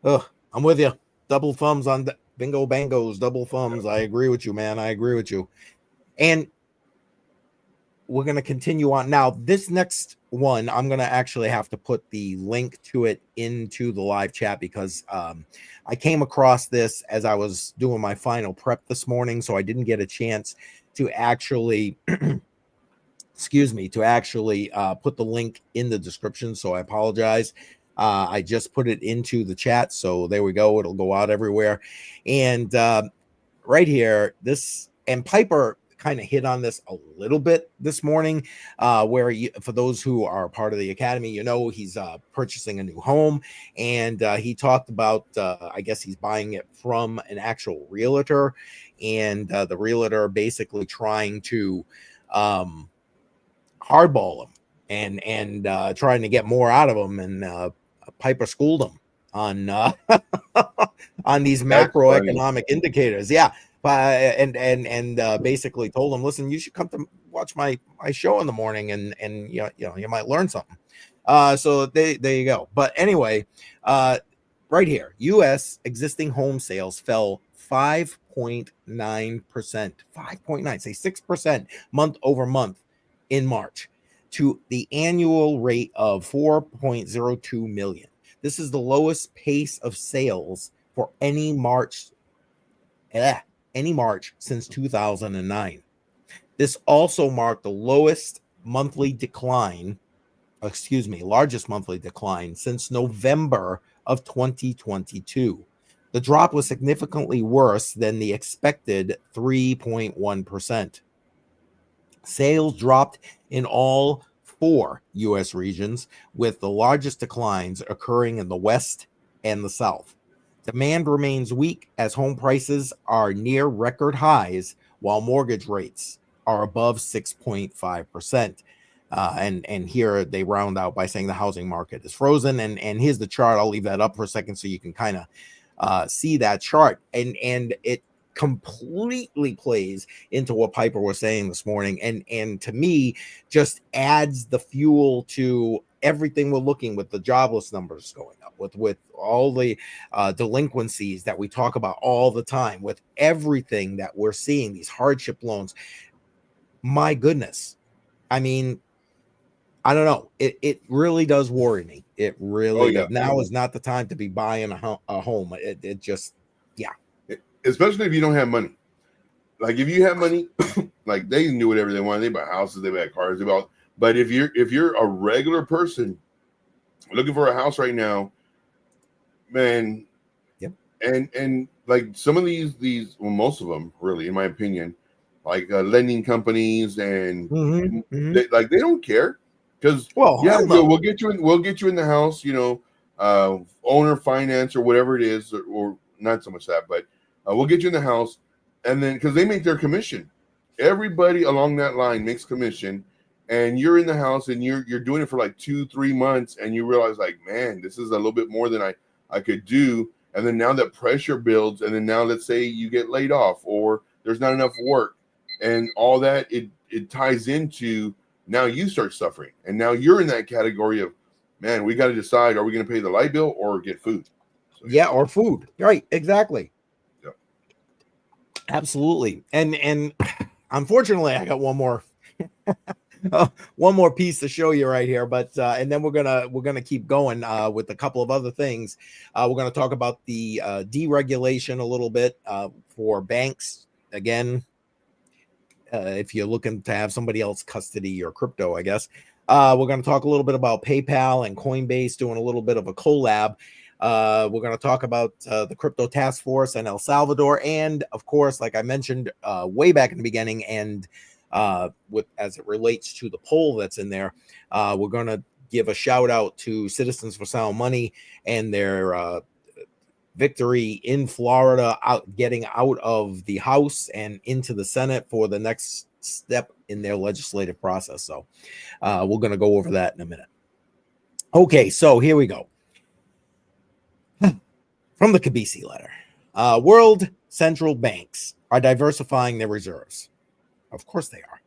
I'm with you. Double thumbs on bingo bangos, double thumbs. I agree with you, man. I agree with you. And we're going to continue on. Now, this next one, I'm going to actually have to put the link to it into the live chat, because I came across this as I was doing my final prep this morning, so I didn't get a chance to actually excuse me, to actually put the link in the description. So I apologize. I just put it into the chat. So there we go. It'll go out everywhere. And right here, and Piper kind of hit on this a little bit this morning, where for those who are part of the academy, he's purchasing a new home, and he talked about, I guess he's buying it from an actual realtor, and the realtor basically trying to hardball him and trying to get more out of him, and Piper schooled him on on these macroeconomic indicators. Yeah. And basically told him, listen, you should come to watch my show in the morning, and you might learn something. So there you go. But anyway, right here, U.S. existing home sales fell 5.9%, 5.9, say 6% month over month in March, to the annual rate of 4.02 million. This is the lowest pace of sales for any March since 2009. This also marked the largest monthly decline since November of 2022. The drop was significantly worse than the expected 3.1%. Sales dropped in all 4 U.S. regions, with the largest declines occurring in the West and the South. Demand remains weak as home prices are near record highs, while mortgage rates are above 6.5%. And here they round out by saying the housing market is frozen. And here's the chart. I'll leave that up for a second so you can kind of see that chart. And it completely plays into what Piper was saying this morning, and to me just adds the fuel to everything we're looking with the jobless numbers going up, with all the delinquencies that we talk about all the time, with everything that we're seeing, these hardship loans. My goodness, I mean, I don't know. It really does worry me. It really does. Now is not the time to be buying a home. It just, yeah. Especially if you don't have money. Like if you have money, like they can do whatever they want. They buy houses, they buy cars, but if you're a regular person looking for a house right now, man, yep. And like some of these, well, most of them really, in my opinion, like lending companies and they don't care, because we'll get you in the house, owner finance or whatever it is, or not so much that, but we'll get you in the house, and then because they make their commission, everybody along that line makes commission, and you're in the house and you're doing it for like 2-3 months, and you realize like, man, this is a little bit more than I could do, and then now that pressure builds, and then now let's say you get laid off or there's not enough work, and all that it ties into now you start suffering, and now you're in that category of, man, we got to decide, are we going to pay the light bill or get food? So, or food, right? Exactly. Absolutely. And unfortunately, I got one more one more piece to show you right here, but and then we're gonna keep going with a couple of other things. We're gonna talk about the deregulation a little bit for banks. Again, if you're looking to have somebody else custody your crypto, I guess. We're going to talk a little bit about PayPal and Coinbase doing a little bit of a collab. We're going to talk about the crypto task force and El Salvador, and of course, like I mentioned way back in the beginning, and with as it relates to the poll that's in there, we're going to give a shout out to Citizens for Sound Money and their victory in Florida, getting out of the House and into the Senate for the next step in their legislative process. So we're going to go over that in a minute. Okay, so here we go. From the Kabisi letter. World central banks are diversifying their reserves. Of course they are.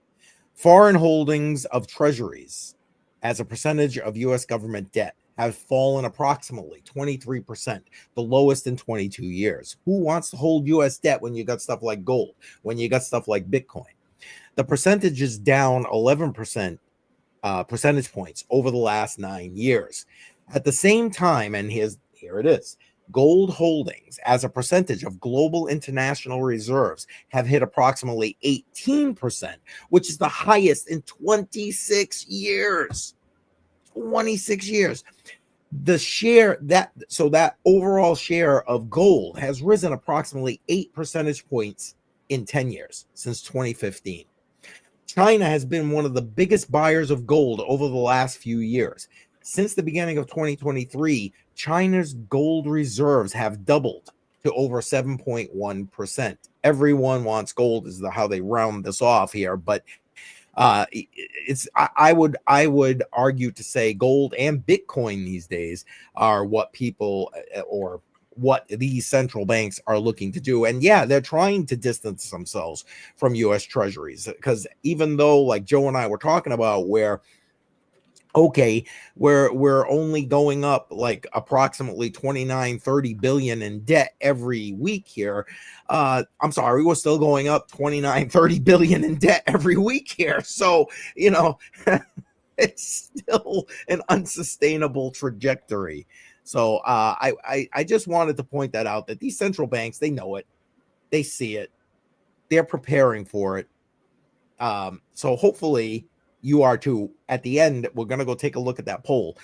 Foreign holdings of treasuries as a percentage of U.S. government debt have fallen approximately 23%, the lowest in 22 years. Who wants to hold U.S. debt when you got stuff like gold, when you got stuff like Bitcoin? The percentage is down 11% percentage points over the last 9 years. At the same time, and here it is, gold holdings as a percentage of global international reserves have hit approximately 18%, which is the highest in 26 years. 26 years. The share that overall share of gold has risen approximately 8 percentage points in 10 years since 2015. China has been one of the biggest buyers of gold over the last few years. Since the beginning of 2023, China's gold reserves have doubled to over 7.1%. Everyone wants gold is how they round this off here, but I would argue to say gold and Bitcoin these days are what people or what these central banks are looking to do. And yeah, they're trying to distance themselves from US treasuries, because even though, like Joe and I were talking about, where okay, we're only going up like approximately 29-30 billion in debt every week here. I'm sorry, we're still going up 29-30 billion in debt every week here. So, you know, it's still an unsustainable trajectory. So I just wanted to point that out, that these central banks, they know it, they see it, they're preparing for it. So hopefully you are too. At the end, we're going to go take a look at that poll.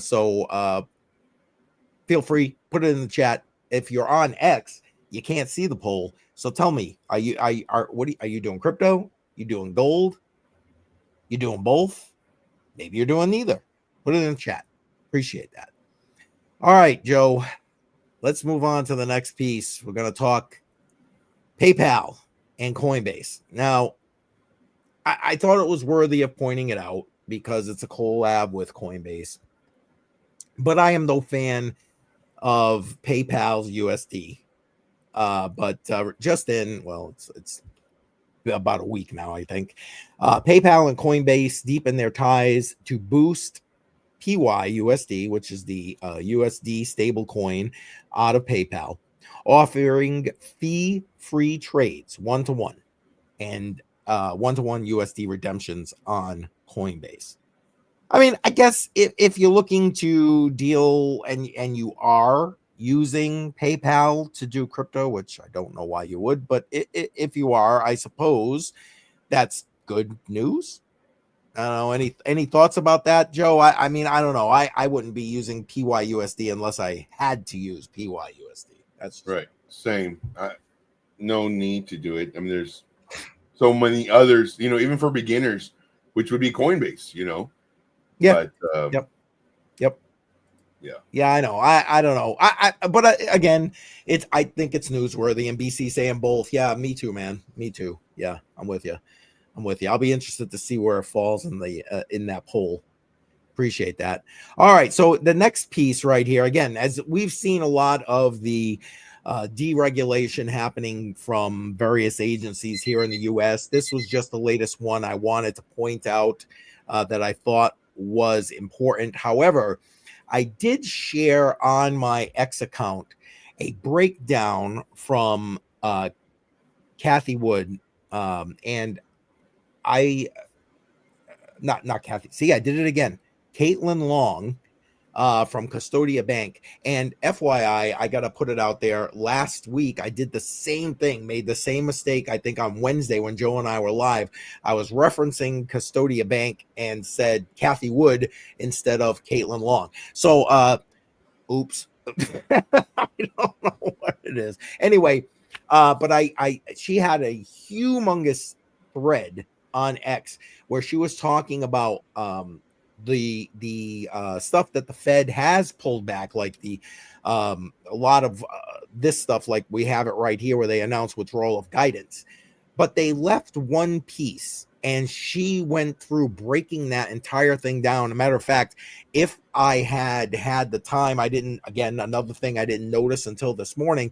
So feel free, put it in the chat. If you're on X, you can't see the poll. So tell me, are you doing crypto? You doing gold? You doing both? Maybe you're doing neither. Put it in the chat. Appreciate that. All right, Joe, let's move on to the next piece. We're going to talk PayPal and Coinbase. Now, I thought it was worthy of pointing it out because it's a collab with Coinbase. But I am no fan of PayPal's USD. But just in, well, it's about a week now, I think. PayPal and Coinbase deepen their ties to boost PYUSD, which is the USD stable coin out of PayPal, offering fee-free trades one-to-one and one-to-one USD redemptions on Coinbase. I mean, I guess if you're looking to deal and you are using PayPal to do crypto, which I don't know why you would, but if you are, I suppose that's good news. I don't know. Any thoughts about that, Joe? I mean, I don't know. I wouldn't be using PYUSD unless I had to use PYUSD. That's right. Same. No need to do it. I mean, there's so many others, you know, even for beginners, which would be Coinbase, you know. Yeah. But, Yep. Yeah, I know. I don't know. But again, I think it's newsworthy. And BC saying both. Yeah, me too, man. Me too. Yeah, I'm with you. I'll be interested to see where it falls in the in that poll. Appreciate that. All right. So the next piece right here, again, as we've seen a lot of the deregulation happening from various agencies here in the U.S. This was just the latest one I wanted to point out that I thought was important. However, I did share on my X account a breakdown from Kathy Wood, and I not Kathy. See, I did it again. Caitlin Long from Custodia Bank. And FYI, I got to put it out there. Last week, I did the same thing, made the same mistake. I think on Wednesday when Joe and I were live, I was referencing Custodia Bank and said Kathy Wood instead of Caitlin Long. So, oops. I don't know what it is. Anyway, but she had a humongous thread on X where she was talking about the stuff that the Fed has pulled back, like the a lot of this stuff, like we have it right here where they announced withdrawal of guidance, but they left one piece. And she went through breaking that entire thing down. As a matter of fact, if I had the time, I didn't, again, another thing I didn't notice until this morning.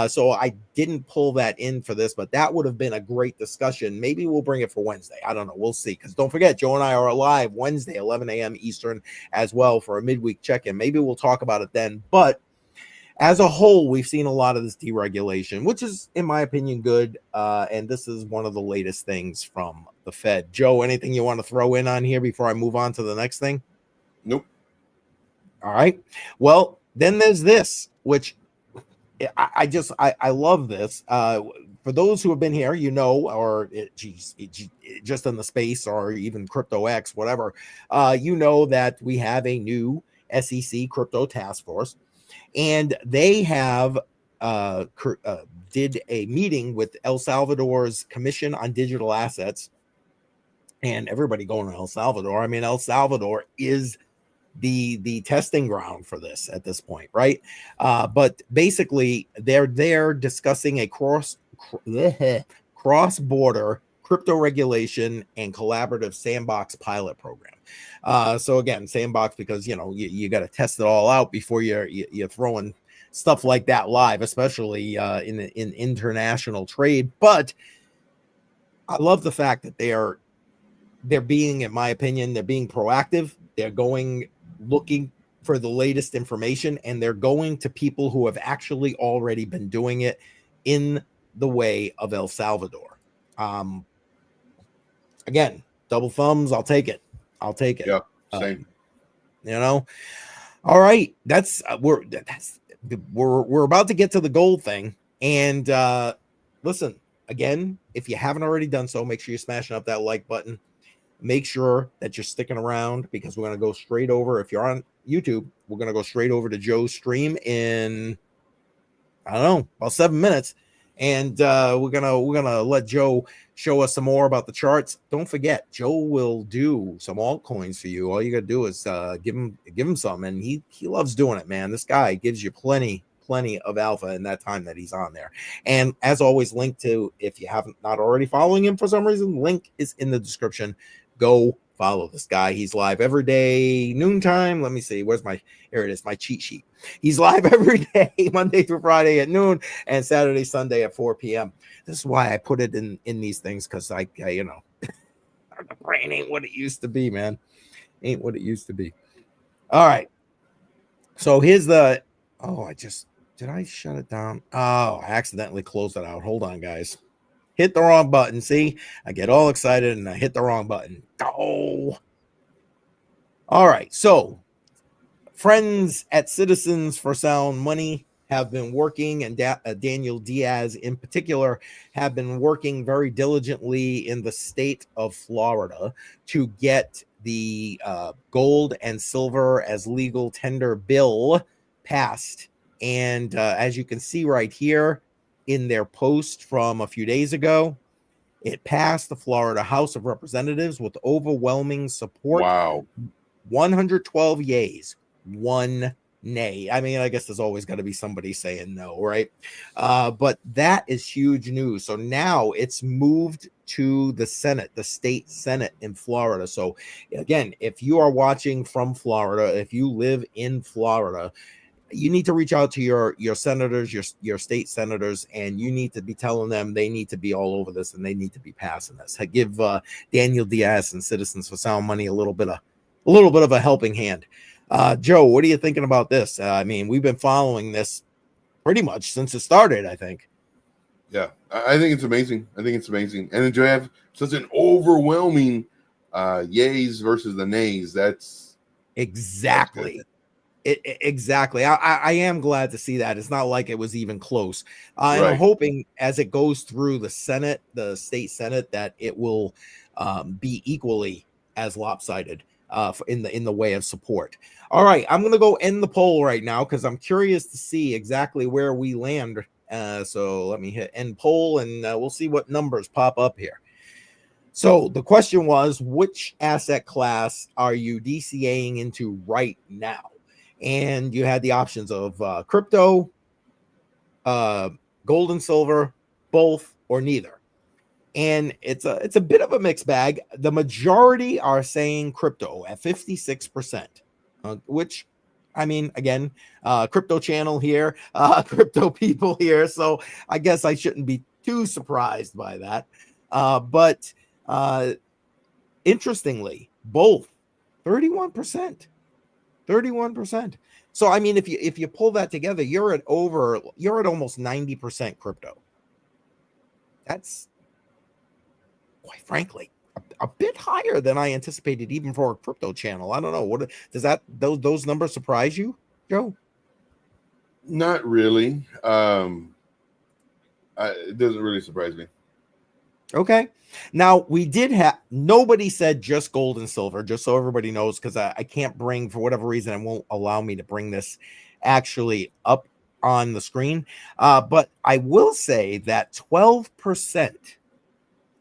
So I didn't pull that in for this, but that would have been a great discussion. Maybe we'll bring it for Wednesday. I don't know. We'll see. Because don't forget, Joe and I are live Wednesday, 11 a.m. Eastern as well for a midweek check-in. Maybe we'll talk about it then. But as a whole, we've seen a lot of this deregulation, which is, in my opinion, good. And this is one of the latest things from the Fed. Joe, anything you want to throw in on here before I move on to the next thing? Nope. All right. Well, then there's this, which I love this. For those who have been here, you know, or just in the space or even Crypto X, whatever, you know that we have a new SEC crypto task force. And they have did a meeting with El Salvador's Commission on Digital Assets, and everybody going to El Salvador. I mean, El Salvador is the testing ground for this at this point, right? But basically, they're there discussing a cross-border crypto regulation and collaborative sandbox pilot program. So again, sandbox, because you got to test it all out before you're throwing stuff like that live, especially in international trade. But I love the fact that they're being, in my opinion, they're being proactive. They're looking for the latest information, and they're going to people who have actually already been doing it in the way of El Salvador. Again, double thumbs. I'll take it. Yeah, same. All right. We're about to get to the gold thing. And listen, again, if you haven't already done so, make sure you're smashing up that like button. Make sure that you're sticking around, because we're going to go straight over. If you're on YouTube, we're going to go straight over to Joe's stream in, I don't know, about 7 minutes. And we're gonna let Joe show us some more about the charts. Don't forget, Joe will do some altcoins for you. All you gotta do is give him some, and he loves doing it, man. This guy gives you plenty of alpha in that time that he's on there. And as always, link to, if you haven't not already following him for some reason, link is in the description. Go follow this guy. He's live every day, noontime. Let me see. Here it is, my cheat sheet. He's live every day, Monday through Friday at noon, and Saturday, Sunday at 4 p.m. This is why I put it in these things, because I the brain ain't what it used to be, man. Ain't what it used to be. All right. So here's the, did I shut it down? Oh, I accidentally closed it out. Hold on, guys. Hit the wrong button. See, I get all excited and I hit the wrong button. Oh. All right. So friends at Citizens for Sound Money have been working, and Daniel Diaz in particular have been working very diligently in the state of Florida to get the gold and silver as legal tender bill passed. And as you can see right here in their post from a few days ago, it passed the Florida House of Representatives with overwhelming support. Wow. 112 yays, 1 nay. I mean, I guess there's always got to be somebody saying no, right? But that is huge news. So now it's moved to the Senate, the state Senate in Florida. So again, if you are watching from Florida, if you live in Florida, you need to reach out to your senators, your state senators, and you need to be telling them they need to be all over this and they need to be passing this. Give Daniel Diaz and Citizens for Sound Money a little bit of a helping hand. Joe, what are you thinking about this? I mean, we've been following this pretty much since it started, I think. Yeah, I think it's amazing. I think it's amazing. And then to have such an overwhelming yays versus the nays, that's Exactly. Exactly. I am glad to see that. It's not like it was even close. And I'm right. hoping as it goes through the Senate, the state Senate, that it will be equally as lopsided in the way of support. All right, I'm gonna go end the poll right now because I'm curious to see exactly where we land. So let me hit end poll, and we'll see what numbers pop up here. So the question was, which asset class are you DCAing into right now? And you had the options of crypto, gold and silver, both or neither. And it's a bit of a mixed bag. The majority are saying crypto at 56%, which, I mean, again, crypto channel here, crypto people here. So I guess I shouldn't be too surprised by that. But interestingly, both 31%. 31%. So I mean, if you pull that together, you're at almost 90% crypto. That's, quite frankly, a bit higher than I anticipated, even for a crypto channel. I don't know. What does those numbers surprise you, Joe? Not really. It doesn't really surprise me. Okay. Now we did have, nobody said just gold and silver, just so everybody knows, because I can't bring, for whatever reason, it won't allow me to bring this actually up on the screen. But I will say that 12%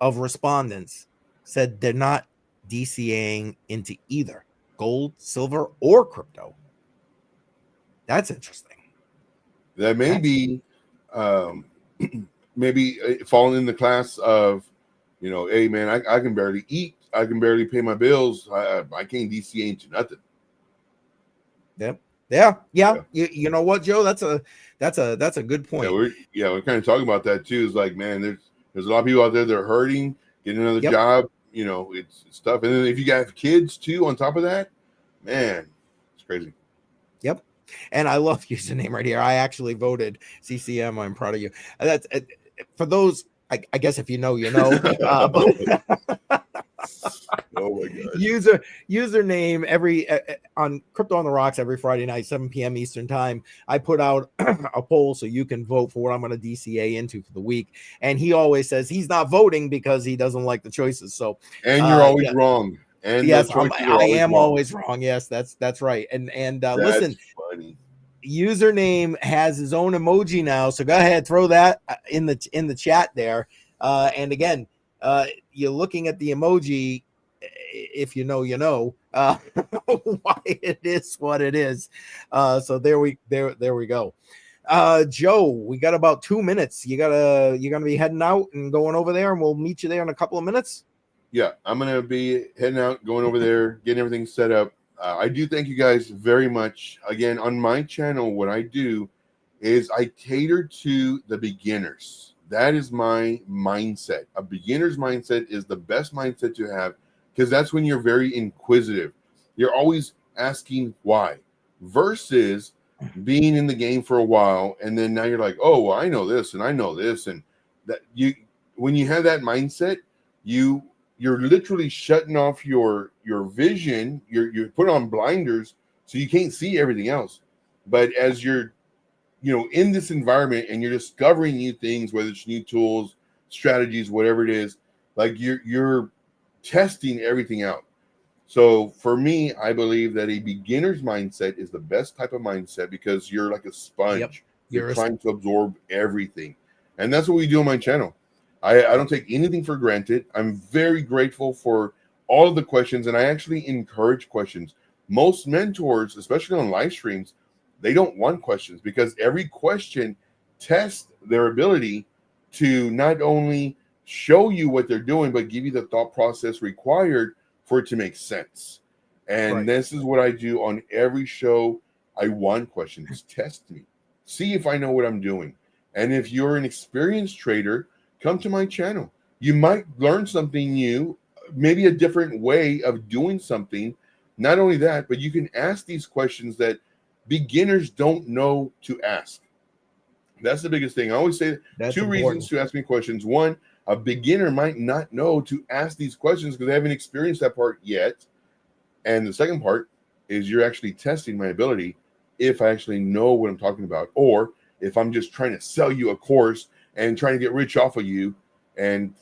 of respondents said they're not DCAing into either gold, silver, or crypto. That's interesting. That may be maybe falling in the class of, hey man, I can barely eat, I can barely pay my bills, I can't DCA into nothing. Yep. Yeah. You know what, Joe? That's a good point. We're kind of talking about that too. It's like, man, there's a lot of people out there that are hurting, getting another job. It's tough. And then if you got kids too on top of that, man, it's crazy. Yep. And I love username right here. I actually voted CCM. I'm proud of you. That's for those. I guess if you know, you know. Oh my god. Username every on Crypto on the Rocks every Friday night, 7 p.m. Eastern time. I put out a poll so you can vote for what I'm going to DCA into for the week. And he always says he's not voting because he doesn't like the choices. So and you're always wrong. And yes, I am always wrong. Yes, that's right. And that's listen, funny. Username has his own emoji now, so go ahead, throw that in the chat there. And again, you're looking at the emoji. If you know, you know why it is what it is. So there we go. Joe, we got about 2 minutes. You're gonna be heading out and going over there, and we'll meet you there in a couple of minutes. Yeah, I'm gonna be heading out, going over there, getting everything set up. I do thank you guys very much. Again, on my channel, what I do is I cater to the beginners. That is my mindset. A beginner's mindset is the best mindset to have, because that's when you're very inquisitive. You're always asking why, versus being in the game for a while and then now you're like, oh, well, I know this and I know this, and that when you have that mindset, you're literally shutting off your vision. You're put on blinders so you can't see everything else. But as you're in this environment and you're discovering new things, whether it's new tools, strategies, whatever it is, like you're testing everything out. So for me, I believe that a beginner's mindset is the best type of mindset because you're like a sponge. Yep. You're trying to absorb everything. And that's what we do on my channel. I don't take anything for granted. I'm very grateful for all of the questions, and I actually encourage questions. Most mentors, especially on live streams, they don't want questions because every question tests their ability to not only show you what they're doing, but give you the thought process required for it to make sense. And This is what I do on every show. I want questions. Test me. See if I know what I'm doing. And if you're an experienced trader, come to my channel. You might learn something new, maybe a different way of doing something. Not only that, but you can ask these questions that beginners don't know to ask. That's the biggest thing. I always say That's two important. reasons to ask me questions. One, a beginner might not know to ask these questions because they haven't experienced that part yet. And the second part is you're actually testing my ability if I actually know what I'm talking about, or if I'm just trying to sell you a course and trying to get rich off of you. And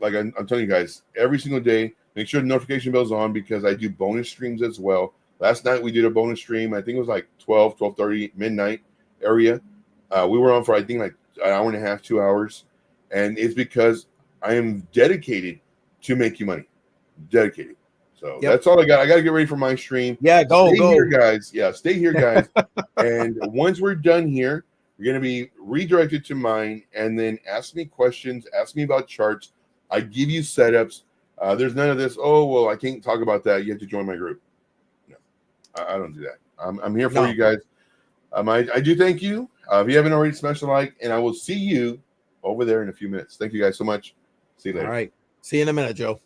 like I'm telling you guys, every single day, make sure the notification bell's on because I do bonus streams as well. Last night we did a bonus stream. I think it was like 12:30, midnight area. We were on for, I think, like an hour and a half, 2 hours. And it's because I am dedicated to make you money. Dedicated. So that's all I got. I got to get ready for my stream. Yeah, go. Stay here, guys. Yeah, stay here, guys. And once we're done here, you're going to be redirected to mine and then ask me questions, ask me about charts. I give you setups. There's none of this, oh, well, I can't talk about that. You have to join my group. No, I don't do that. I'm here for you guys. I do thank you. If you haven't already, smash the like, and I will see you over there in a few minutes. Thank you guys so much. See you later. All right. See you in a minute, Joe.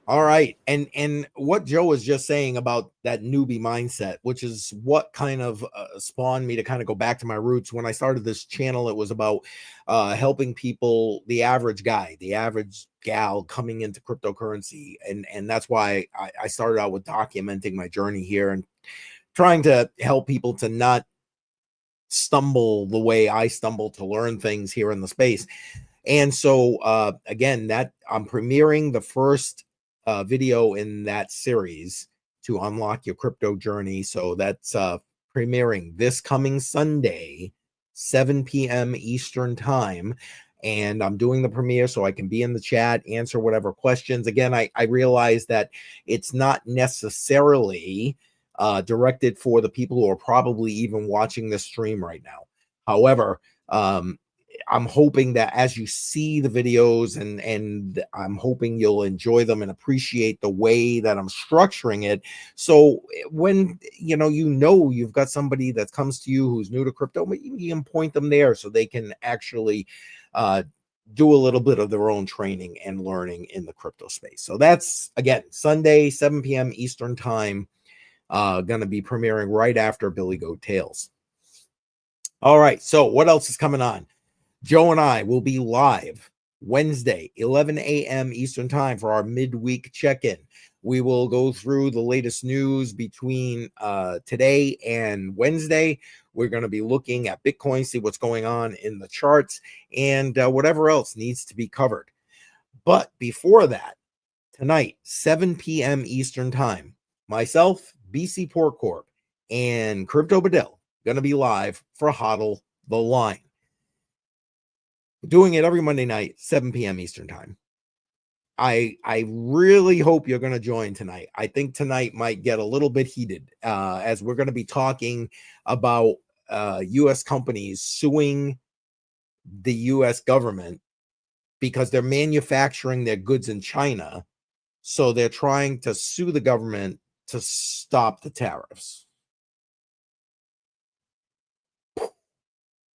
All right. And what Joe was just saying about that newbie mindset, which is what kind of spawned me to kind of go back to my roots. When I started this channel, it was about helping people, the average guy, the average gal coming into cryptocurrency. And that's why I started out with documenting my journey here and trying to help people to not stumble the way I stumble to learn things here in the space. And so again, that I'm premiering the first video in that series to unlock your crypto journey. So that's premiering this coming Sunday, 7 p.m. Eastern time. And I'm doing the premiere so I can be in the chat, answer whatever questions. Again, I realize that it's not necessarily directed for the people who are probably even watching this stream right now. However, I'm hoping that as you see the videos and I'm hoping you'll enjoy them and appreciate the way that I'm structuring it. So when you've got somebody that comes to you who's new to crypto, you can point them there so they can actually do a little bit of their own training and learning in the crypto space. So that's, again, Sunday, 7 p.m. Eastern time, going to be premiering right after Billy Goat Tales. All right. So what else is coming on? Joe and I will be live Wednesday, 11 a.m. Eastern time for our midweek check-in. We will go through the latest news between today and Wednesday. We're going to be looking at Bitcoin, see what's going on in the charts, and whatever else needs to be covered. But before that, tonight, 7 p.m. Eastern time, myself, BC Port Corp, and Crypto Badil going to be live for HODL The Line. Doing it every Monday night, 7 p.m. Eastern time. I really hope you're going to join tonight. I think tonight might get a little bit heated as we're going to be talking about U.S. companies suing the U.S. government because they're manufacturing their goods in China. So they're trying to sue the government to stop the tariffs.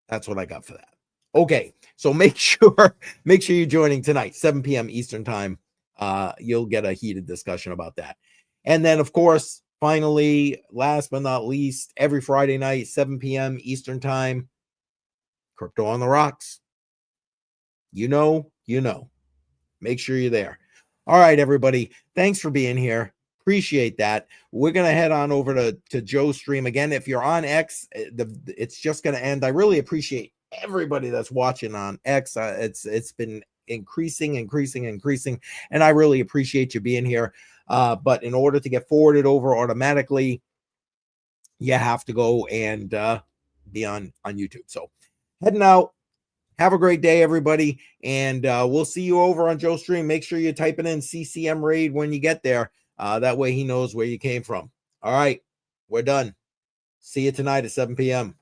That's what I got for that. Okay, so make sure you're joining tonight, 7 p.m. Eastern time. You'll get a heated discussion about that. And then, of course, finally, last but not least, every Friday night, 7 p.m. Eastern time, Crypto on the Rocks. You know. Make sure you're there. All right, everybody. Thanks for being here. Appreciate that. We're going to head on over to Joe's stream. Again, if you're on X, it's just going to end. I really appreciate everybody that's watching on X. It's been increasing, and I really appreciate you being here. But in order to get forwarded over automatically, you have to go and be on YouTube. So heading out. Have a great day, everybody, and we'll see you over on Joe's stream. Make sure you're typing in CCM Raid when you get there. That way he knows where you came from. All right, we're done. See you tonight at 7 p.m.